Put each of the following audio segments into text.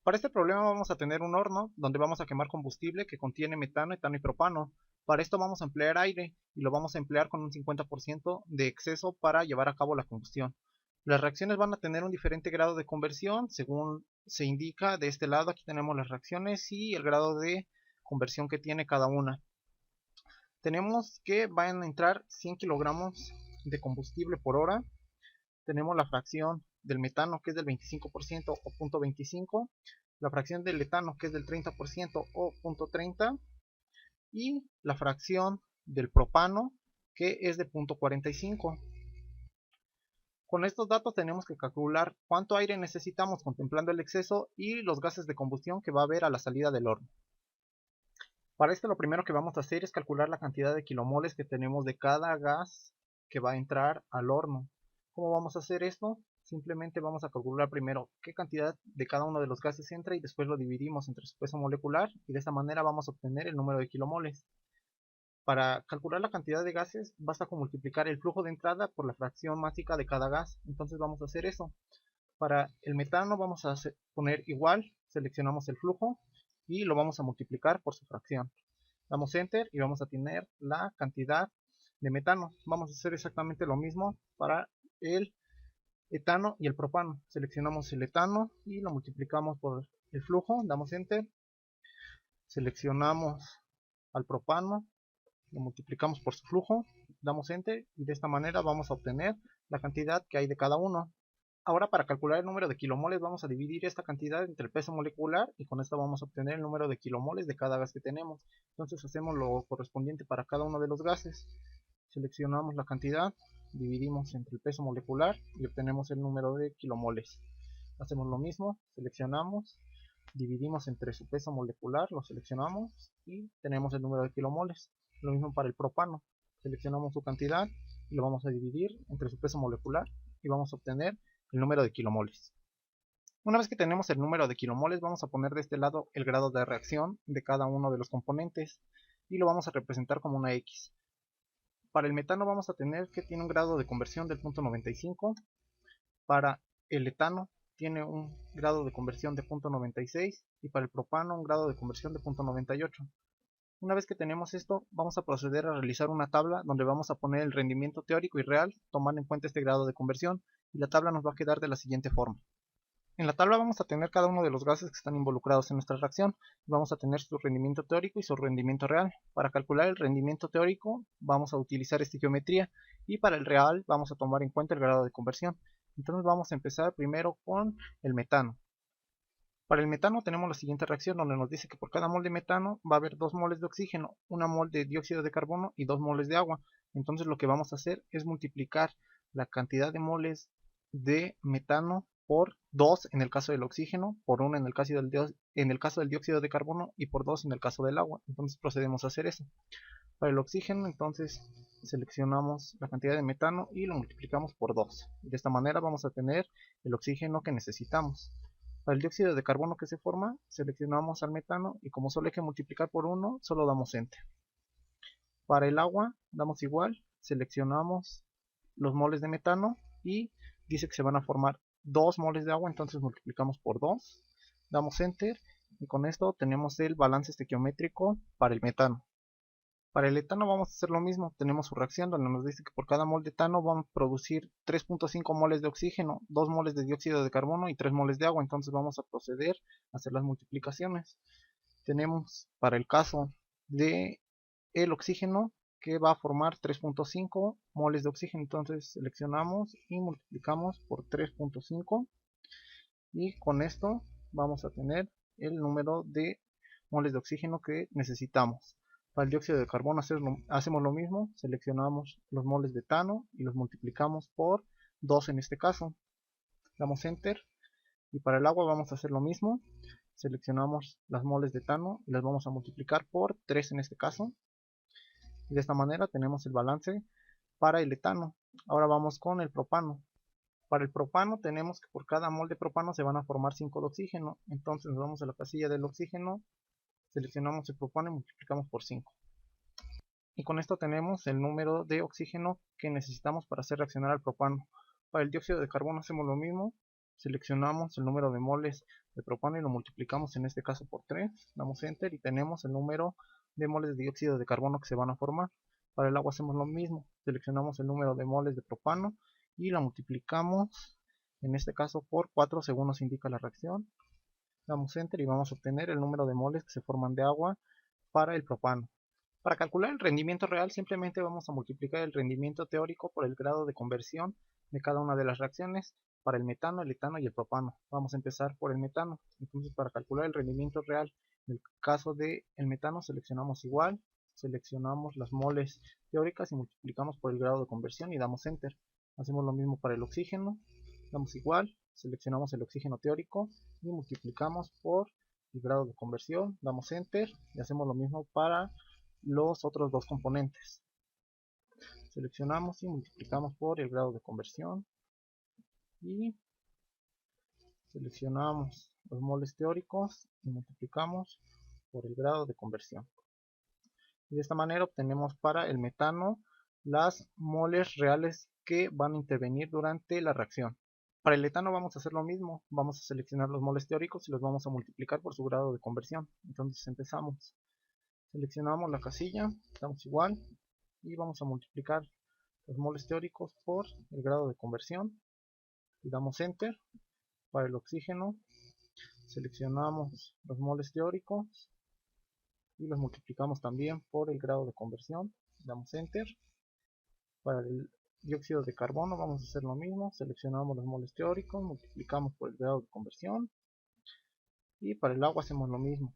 Para este problema vamos a tener un horno donde vamos a quemar combustible que contiene metano, etano y propano. Para esto vamos a emplear aire y lo vamos a emplear con un 50% de exceso para llevar a cabo la combustión. Las reacciones van a tener un diferente grado de conversión según se indica de este lado. Aquí tenemos las reacciones y el grado de conversión que tiene cada una. Tenemos que van a entrar 100 kilogramos de combustible por hora. Tenemos la fracción del metano que es del 25% o 0.25, la fracción del etano que es del 30% o 0.30 y la fracción del propano que es de 0.45. Con estos datos tenemos que calcular cuánto aire necesitamos contemplando el exceso y los gases de combustión que va a haber a la salida del horno. Para esto lo primero que vamos a hacer es calcular la cantidad de kilomoles que tenemos de cada gas que va a entrar al horno. ¿Cómo vamos a hacer esto? Simplemente vamos a calcular primero qué cantidad de cada uno de los gases entra y después lo dividimos entre su peso molecular y de esta manera vamos a obtener el número de kilomoles. Para calcular la cantidad de gases basta con multiplicar el flujo de entrada por la fracción másica de cada gas. Entonces vamos a hacer eso. Para el metano vamos a poner igual, seleccionamos el flujo y lo vamos a multiplicar por su fracción. Damos enter y vamos a tener la cantidad de metano. Vamos a hacer exactamente lo mismo para el etano y el propano. Seleccionamos el etano y lo multiplicamos por el flujo, damos enter. Seleccionamos al propano, lo multiplicamos por su flujo, damos enter y de esta manera vamos a obtener la cantidad que hay de cada uno. Ahora para calcular el número de kilomoles vamos a dividir esta cantidad entre el peso molecular y con esto vamos a obtener el número de kilomoles de cada gas que tenemos. Entonces hacemos lo correspondiente para cada uno de los gases. Seleccionamos la cantidad, dividimos entre el peso molecular y obtenemos el número de kilomoles. Hacemos lo mismo, seleccionamos, dividimos entre su peso molecular, lo seleccionamos y tenemos el número de kilomoles. Lo mismo para el propano, seleccionamos su cantidad y lo vamos a dividir entre su peso molecular y vamos a obtener el número de kilomoles. Una vez que tenemos el número de kilomoles, vamos a poner de este lado el grado de reacción de cada uno de los componentes y lo vamos a representar como una X. Para el metano vamos a tener que tiene un grado de conversión del 0.95. Para el etano tiene un grado de conversión de 0.96 y para el propano un grado de conversión de 0.98. Una vez que tenemos esto, vamos a proceder a realizar una tabla donde vamos a poner el rendimiento teórico y real tomando en cuenta este grado de conversión y la tabla nos va a quedar de la siguiente forma. En la tabla vamos a tener cada uno de los gases que están involucrados en nuestra reacción. Vamos a tener su rendimiento teórico y su rendimiento real. Para calcular el rendimiento teórico vamos a utilizar estequiometría y para el real vamos a tomar en cuenta el grado de conversión. Entonces vamos a empezar primero con el metano. Para el metano tenemos la siguiente reacción donde nos dice que por cada mol de metano va a haber 2 moles de oxígeno, 1 mol de dióxido de carbono y 2 moles de agua. Entonces lo que vamos a hacer es multiplicar la cantidad de moles de metano por 2 en el caso del oxígeno, por 1 en el caso del dióxido de carbono y por 2 en el caso del agua. Entonces procedemos a hacer eso. Para el oxígeno entonces seleccionamos la cantidad de metano y lo multiplicamos por 2. De esta manera vamos a tener el oxígeno que necesitamos. Para el dióxido de carbono que se forma, seleccionamos al metano y como solo hay que multiplicar por 1, solo damos enter. Para el agua, damos igual, seleccionamos los moles de metano y dice que se van a formar 2 moles de agua, entonces multiplicamos por 2, damos enter y con esto tenemos el balance estequiométrico para el metano. Para el etano vamos a hacer lo mismo, tenemos su reacción donde nos dice que por cada mol de etano vamos a producir 3.5 moles de oxígeno, 2 moles de dióxido de carbono y 3 moles de agua, entonces vamos a proceder a hacer las multiplicaciones. Tenemos para el caso de el oxígeno que va a formar 3.5 moles de oxígeno, entonces seleccionamos y multiplicamos por 3.5 y con esto vamos a tener el número de moles de oxígeno que necesitamos. Para el dióxido de carbono hacemos lo mismo, seleccionamos los moles de etano y los multiplicamos por 2 en este caso. Damos enter y para el agua vamos a hacer lo mismo, seleccionamos las moles de etano y las vamos a multiplicar por 3 en este caso. Y de esta manera tenemos el balance para el etano. Ahora vamos con el propano. Para el propano tenemos que por cada mol de propano se van a formar 5 de oxígeno. Entonces nos vamos a la casilla del oxígeno, seleccionamos el propano y multiplicamos por 5. Y con esto tenemos el número de oxígeno que necesitamos para hacer reaccionar al propano. Para el dióxido de carbono hacemos lo mismo, seleccionamos el número de moles de propano y lo multiplicamos en este caso por 3, damos enter y tenemos el número de moles de dióxido de carbono que se van a formar. Para el agua hacemos lo mismo, seleccionamos el número de moles de propano y la multiplicamos en este caso por 4 según nos indica la reacción. Damos enter y vamos a obtener el número de moles que se forman de agua para el propano. Para calcular el rendimiento real simplemente vamos a multiplicar el rendimiento teórico por el grado de conversión de cada una de las reacciones para el metano, el etano y el propano. Vamos a empezar por el metano. Entonces, para calcular el rendimiento real, en el caso del metano seleccionamos igual, seleccionamos las moles teóricas y multiplicamos por el grado de conversión y damos enter. Hacemos lo mismo para el oxígeno, damos igual, seleccionamos el oxígeno teórico y multiplicamos por el grado de conversión, damos enter y hacemos lo mismo para los otros dos componentes. Seleccionamos y multiplicamos por el grado de conversión y seleccionamos los moles teóricos y multiplicamos por el grado de conversión. Y de esta manera obtenemos para el metano las moles reales que van a intervenir durante la reacción. Para el etano vamos a hacer lo mismo, vamos a seleccionar los moles teóricos y los vamos a multiplicar por su grado de conversión. Entonces empezamos, seleccionamos la casilla, damos igual y vamos a multiplicar los moles teóricos por el grado de conversión y damos enter. Para el oxígeno seleccionamos los moles teóricos y los multiplicamos también por el grado de conversión, damos enter. Para el dióxido de carbono vamos a hacer lo mismo, seleccionamos los moles teóricos, multiplicamos por el grado de conversión y para el agua hacemos lo mismo,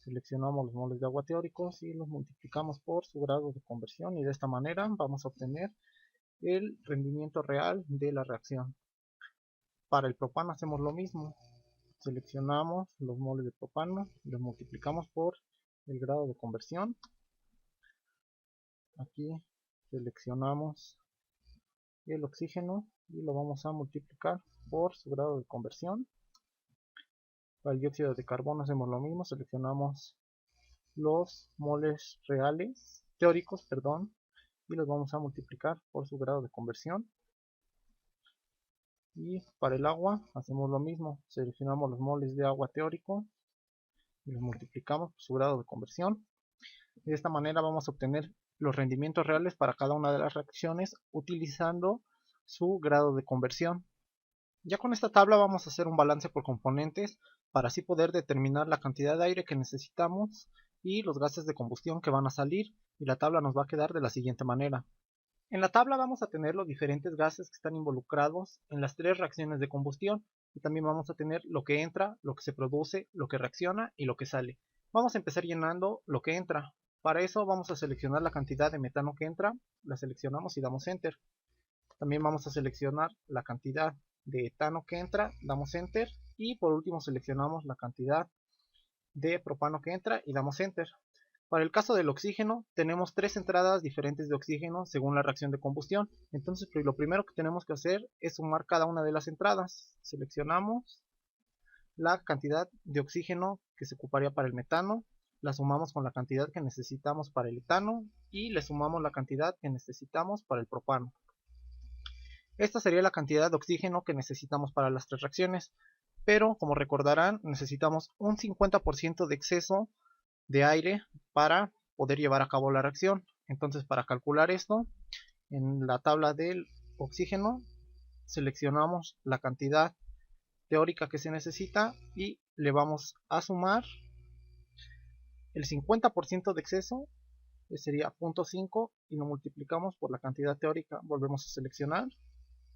seleccionamos los moles de agua teóricos y los multiplicamos por su grado de conversión y de esta manera vamos a obtener el rendimiento real de la reacción. Para el propano hacemos lo mismo, seleccionamos los moles de propano y los multiplicamos por el grado de conversión. Aquí seleccionamos el oxígeno y lo vamos a multiplicar por su grado de conversión. Para el dióxido de carbono hacemos lo mismo, seleccionamos los moles reales, teóricos, perdón, y los vamos a multiplicar por su grado de conversión. Y para el agua hacemos lo mismo, seleccionamos los moles de agua teórico y los multiplicamos por su grado de conversión. De esta manera vamos a obtener los rendimientos reales para cada una de las reacciones utilizando su grado de conversión. Ya con esta tabla vamos a hacer un balance por componentes para así poder determinar la cantidad de aire que necesitamos y los gases de combustión que van a salir, y la tabla nos va a quedar de la siguiente manera. En la tabla vamos a tener los diferentes gases que están involucrados en las tres reacciones de combustión y también vamos a tener lo que entra, lo que se produce, lo que reacciona y lo que sale. Vamos a empezar llenando lo que entra. Para eso vamos a seleccionar la cantidad de metano que entra, la seleccionamos y damos enter. También vamos a seleccionar la cantidad de etano que entra, damos enter y por último seleccionamos la cantidad de propano que entra y damos enter. Para el caso del oxígeno tenemos tres entradas diferentes de oxígeno según la reacción de combustión. Entonces lo primero que tenemos que hacer es sumar cada una de las entradas. Seleccionamos la cantidad de oxígeno que se ocuparía para el metano, la sumamos con la cantidad que necesitamos para el etano y le sumamos la cantidad que necesitamos para el propano. Esta sería la cantidad de oxígeno que necesitamos para las tres reacciones, pero como recordarán necesitamos un 50% de exceso de aire para poder llevar a cabo la reacción. Entonces, para calcular esto, en la tabla del oxígeno seleccionamos la cantidad teórica que se necesita y le vamos a sumar el 50% de exceso, que sería 0.5, y lo multiplicamos por la cantidad teórica. Volvemos a seleccionar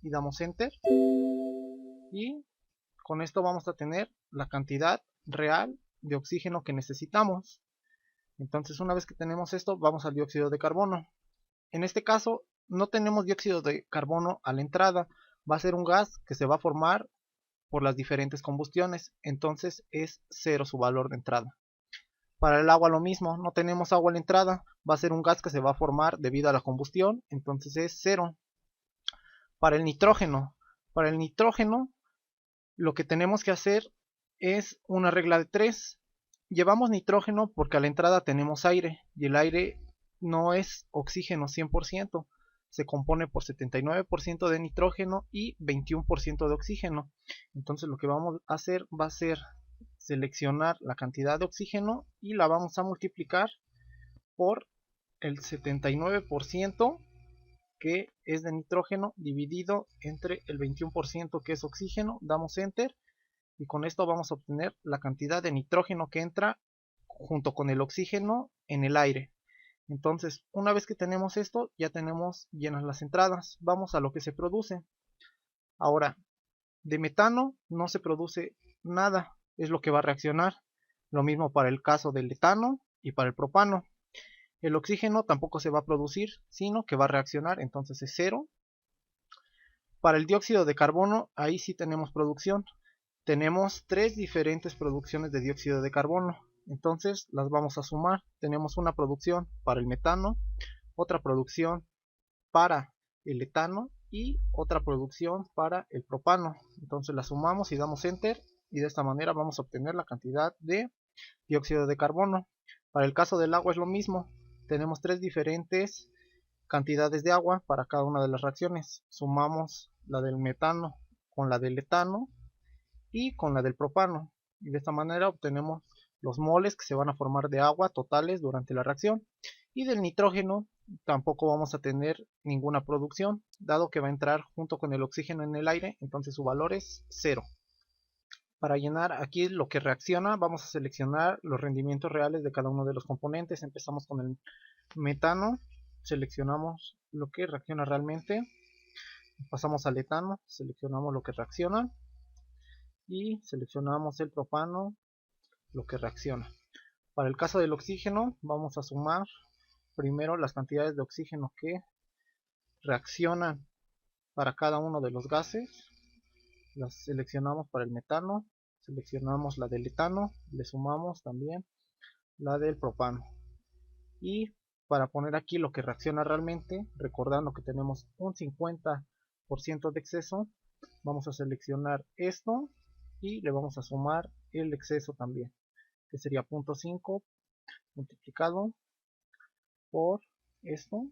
y damos enter y con esto vamos a tener la cantidad real de oxígeno que necesitamos. Entonces, una vez que tenemos esto, vamos al dióxido de carbono. En este caso no tenemos dióxido de carbono a la entrada, va a ser un gas que se va a formar por las diferentes combustiones, entonces es 0 su valor de entrada. Para el agua lo mismo, no tenemos agua a la entrada, va a ser un gas que se va a formar debido a la combustión, entonces es 0. Para el nitrógeno lo que tenemos que hacer es una regla de 3. Llevamos nitrógeno porque a la entrada tenemos aire y el aire no es oxígeno 100%, se compone por 79% de nitrógeno y 21% de oxígeno. Entonces lo que vamos a hacer va a ser seleccionar la cantidad de oxígeno y la vamos a multiplicar por el 79% que es de nitrógeno dividido entre el 21% que es oxígeno. Damos enter y con esto vamos a obtener la cantidad de nitrógeno que entra junto con el oxígeno en el aire. Entonces, una vez que tenemos esto, ya tenemos llenas las entradas. Vamos a lo que se produce. Ahora, de metano no se produce nada, es lo que va a reaccionar. Lo mismo para el caso del etano y para el propano. El oxígeno tampoco se va a producir, sino que va a reaccionar, entonces es cero. Para el dióxido de carbono, ahí sí tenemos producción. Tenemos tres diferentes producciones de dióxido de carbono. Entonces las vamos a sumar. Tenemos una producción para el metano, otra producción para el etano y otra producción para el propano. Entonces las sumamos y damos enter y de esta manera vamos a obtener la cantidad de dióxido de carbono. Para el caso del agua es lo mismo. Tenemos tres diferentes cantidades de agua para cada una de las reacciones. Sumamos la del metano con la del etano y con la del propano. Y de esta manera obtenemos los moles que se van a formar de agua totales durante la reacción. Y del nitrógeno tampoco vamos a tener ninguna producción, dado que va a entrar junto con el oxígeno en el aire, entonces su valor es 0. Para llenar aquí lo que reacciona, vamos a seleccionar los rendimientos reales de cada uno de los componentes. Empezamos con el metano, seleccionamos lo que reacciona realmente. Pasamos al etano, seleccionamos lo que reacciona. Y seleccionamos el propano, lo que reacciona. Para el caso del oxígeno, vamos a sumar primero las cantidades de oxígeno que reaccionan para cada uno de los gases. Las seleccionamos para el metano, seleccionamos la del etano, le sumamos también la del propano. Y para poner aquí lo que reacciona realmente, recordando que tenemos un 50% de exceso, vamos a seleccionar esto y le vamos a sumar el exceso también, que sería 0.5 multiplicado por esto.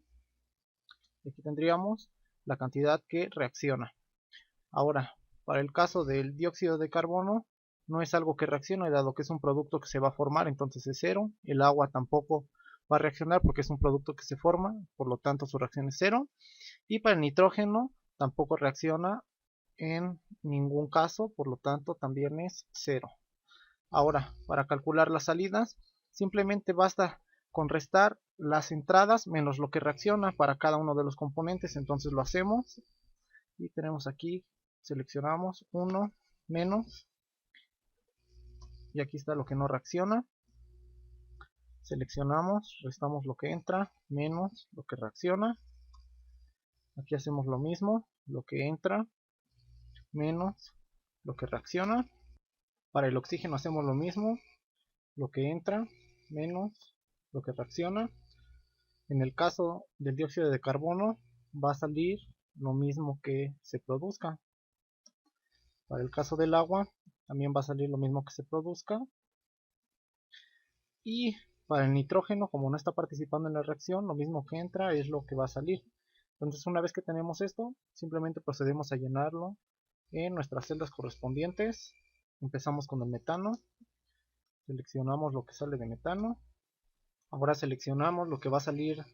Aquí tendríamos la cantidad que reacciona. Ahora, para el caso del dióxido de carbono, no es algo que reaccione, dado que es un producto que se va a formar, entonces es cero. El agua tampoco va a reaccionar porque es un producto que se forma, por lo tanto su reacción es cero. Y para el nitrógeno tampoco reacciona en ningún caso, por lo tanto también es cero. Ahora, para calcular las salidas, simplemente basta con restar las entradas menos lo que reacciona para cada uno de los componentes. Entonces lo hacemos y tenemos aquí, seleccionamos 1 menos, y aquí está lo que no reacciona. Seleccionamos, restamos lo que entra menos lo que reacciona. Aquí hacemos lo mismo, lo que entra menos lo que reacciona. Para el oxígeno hacemos lo mismo, lo que entra menos lo que reacciona. En el caso del dióxido de carbono va a salir lo mismo que se produzca. Para el caso del agua también va a salir lo mismo que se produzca. Y para el nitrógeno, como no está participando en la reacción, lo mismo que entra es lo que va a salir. Entonces una vez que tenemos esto, simplemente procedemos a llenarlo en nuestras celdas correspondientes. Empezamos con el metano, seleccionamos lo que sale de metano. Ahora seleccionamos lo que va a salir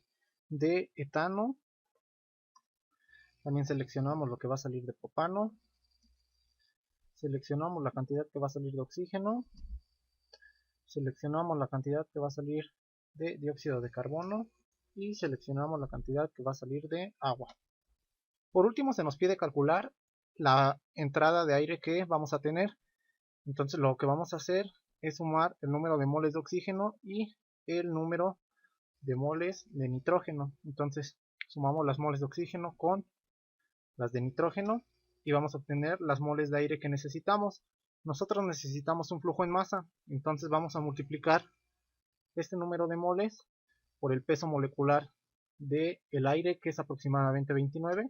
de etano. También seleccionamos lo que va a salir de propano. Seleccionamos la cantidad que va a salir de oxígeno. Seleccionamos la cantidad que va a salir de dióxido de carbono. Y seleccionamos la cantidad que va a salir de agua. Por último se nos pide calcular la entrada de aire que vamos a tener. Entonces lo que vamos a hacer es sumar el número de moles de oxígeno y el número de moles de nitrógeno. Entonces sumamos las moles de oxígeno con las de nitrógeno y vamos a obtener las moles de aire que necesitamos. Nosotros necesitamos un flujo en masa, entonces vamos a multiplicar este número de moles por el peso molecular del aire, que es aproximadamente 29,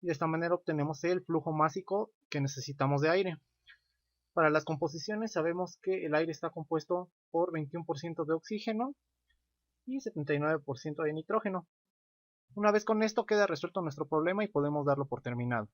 y de esta manera obtenemos el flujo másico que necesitamos de aire. Para las composiciones sabemos que el aire está compuesto por 21% de oxígeno y 79% de nitrógeno. Una vez con esto queda resuelto nuestro problema y podemos darlo por terminado.